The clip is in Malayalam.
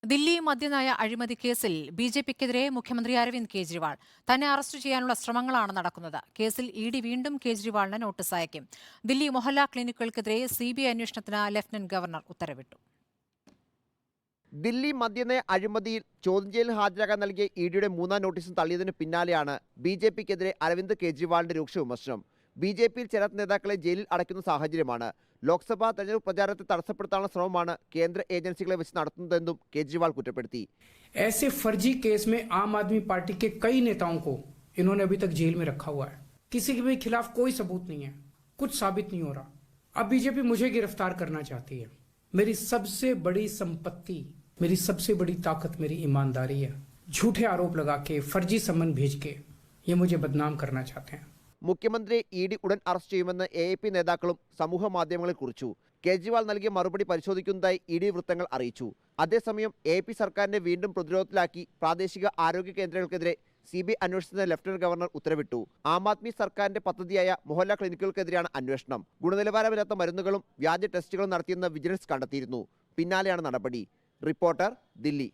ദില്ലി മദ്യനയ അഴിമതി കേസിൽ ബിജെപിക്കെതിരെ മുഖ്യമന്ത്രി അരവിന്ദ് കെജ്രിവാൾ തന്നെ അറസ്റ്റ് ചെയ്യാനുള്ള ശ്രമങ്ങളാണ് നടക്കുന്നത്. കേസിൽ ഇഡി വീണ്ടും കേജ്രിവാളിന് നോട്ടീസ് അയക്കും. ദില്ലി മൊഹല്ല ക്ലിനിക്കുകൾക്കെതിരെ സിബിഐ അന്വേഷണത്തിന് ലഫ്റ്റനന്റ് ഗവർണർ ഉത്തരവിട്ടു. ദില്ലി മദ്യനയ അഴിമതിയിൽ ചോദ്യം ചെയ്യലിന് ഹാജരാകാൻ നൽകിയ ഇഡിയുടെ മൂന്നാം നോട്ടീസും തള്ളിയതിന് പിന്നാലെയാണ് ബിജെപിക്കെതിരെ അരവിന്ദ് കെജ്രിവാളിന്റെ രൂക്ഷ വിമർശനം. ബിജെപിയിൽ ചേരാത്ത നേതാക്കളെ ജയിലിൽ അടയ്ക്കുന്ന സാഹചര്യമാണ്. ലോക്സഭാ തെരഞ്ഞെടുപ്പ് പ്രചാരണത്തെ തടസ്സപ്പെടുത്താനുള്ള ശ്രമമാണ് കേന്ദ്ര ഏജൻസികളെ വെച്ച് നടത്തുന്നതെന്നും കേജ്രിവാൾ കുറ്റപ്പെടുത്തി. ऐसे फर्जी केस में आम आदमी पार्टी के कई नेताओं को इन्होंने अभी तक जेल में रखा हुआ है. किसी के भी खिलाफ कोई सबूत नहीं है, कुछ साबित नहीं हो रहा. अब बीजेपी मुझे गिरफ्तार करना चाहती है. मेरी सबसे बड़ी संपत्ति, मेरी सबसे बड़ी ताकत मेरी ईमानदारी है. झूठे आरोप लगा के, फर्जी सम्मन भेज के ये मुझे बदनाम करना चाहते हैं. മുഖ്യമന്ത്രിയെ ഇഡി ഉടൻ അറസ്റ്റ് ചെയ്യുമെന്ന് AAP നേതാക്കളും സമൂഹ മാധ്യമങ്ങളിൽ കുറിച്ചു. കേജ്രിവാൾ നൽകിയ മറുപടി പരിശോധിക്കുന്നതായി ഇഡി വൃത്തങ്ങൾ അറിയിച്ചു. അതേസമയം AAP സർക്കാരിനെ വീണ്ടും പ്രതിരോധത്തിലാക്കി പ്രാദേശിക ആരോഗ്യ കേന്ദ്രങ്ങൾക്കെതിരെ CBI അന്വേഷണത്തിന് ലഫ്റ്റനന്റ് ഗവർണർ ഉത്തരവിട്ടു. ആം ആദ്മി സർക്കാരിന്റെ പദ്ധതിയായ മൊഹല്ല ക്ലിനിക്കുകൾക്കെതിരെയാണ് അന്വേഷണം. ഗുണനിലവാരമില്ലാത്ത മരുന്നുകളും വ്യാജ ടെസ്റ്റുകളും നടത്തിയെന്ന് വിജിലൻസ് കണ്ടെത്തിയിരുന്നു. പിന്നാലെയാണ് നടപടി. റിപ്പോർട്ടർ, ദില്ലി.